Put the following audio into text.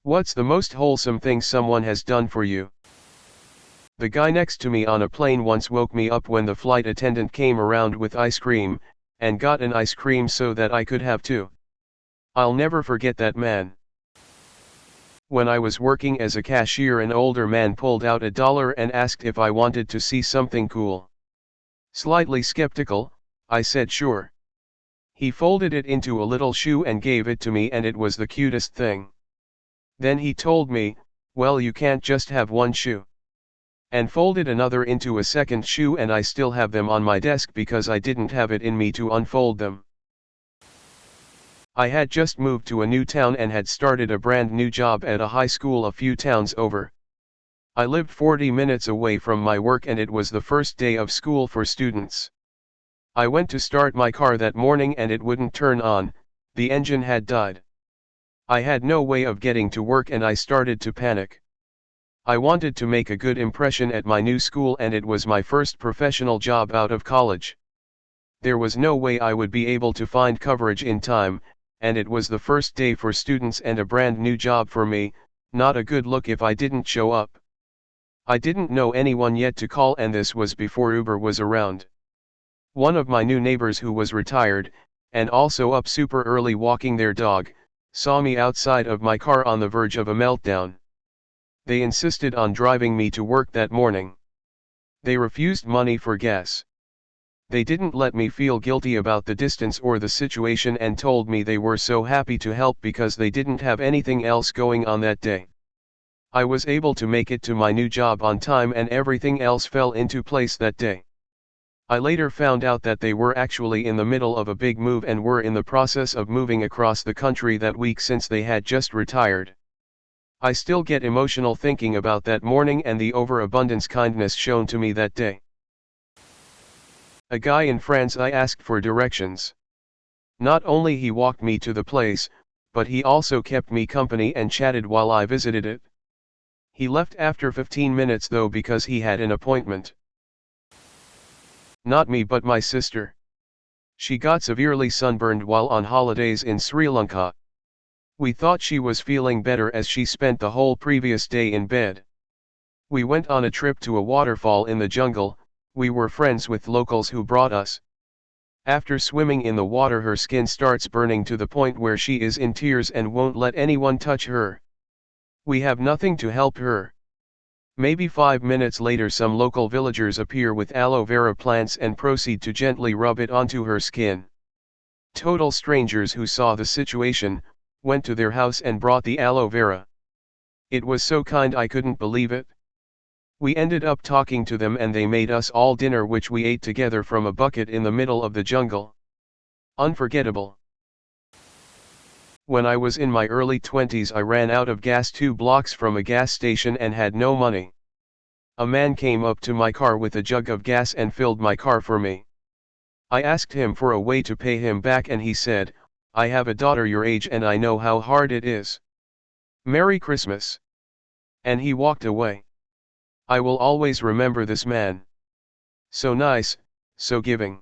What's the most wholesome thing someone has done for you? The guy next to me on a plane once woke me up when the flight attendant came around with ice cream, and got an ice cream so that I could have two. I'll never forget that man. When I was working as a cashier, an older man pulled out $1 and asked if I wanted to see something cool. Slightly skeptical, I said sure. He folded it into a little shoe and gave it to me, and it was the cutest thing. Then he told me, well, you can't just have one shoe. And folded another into a second shoe, and I still have them on my desk because I didn't have it in me to unfold them. I had just moved to a new town and had started a brand new job at a high school a few towns over. I lived 40 minutes away from my work, and it was the first day of school for students. I went to start my car that morning and it wouldn't turn on, the engine had died. I had no way of getting to work and I started to panic. I wanted to make a good impression at my new school, and it was my first professional job out of college. There was no way I would be able to find coverage in time, and it was the first day for students and a brand new job for me, not a good look if I didn't show up. I didn't know anyone yet to call, and this was before Uber was around. One of my new neighbors, who was retired, and also up super early walking their dog, saw me outside of my car on the verge of a meltdown. They insisted on driving me to work that morning. They refused money for gas. They didn't let me feel guilty about the distance or the situation, and told me they were so happy to help because they didn't have anything else going on that day. I was able to make it to my new job on time, and everything else fell into place that day. I later found out that they were actually in the middle of a big move and were in the process of moving across the country that week since they had just retired. I still get emotional thinking about that morning and the overabundance kindness shown to me that day. A guy in France, I asked for directions. Not only he walked me to the place, but he also kept me company and chatted while I visited it. He left after 15 minutes though because he had an appointment. Not me, but my sister. She got severely sunburned while on holidays in Sri Lanka. We thought she was feeling better as she spent the whole previous day in bed. We went on a trip to a waterfall in the jungle. We were friends with locals who brought us. After swimming in the water, her skin starts burning to the point where she is in tears and won't let anyone touch her. We have nothing to help her. Maybe 5 minutes later, some local villagers appear with aloe vera plants and proceed to gently rub it onto her skin. Total strangers who saw the situation, went to their house and brought the aloe vera. It was so kind, I couldn't believe it. We ended up talking to them and they made us all dinner, which we ate together from a bucket in the middle of the jungle. Unforgettable. When I was in my early 20s, I ran out of gas 2 blocks from a gas station and had no money. A man came up to my car with a jug of gas and filled my car for me. I asked him for a way to pay him back and he said, "I have a daughter your age and I know how hard it is. Merry Christmas." And he walked away. I will always remember this man. So nice, so giving.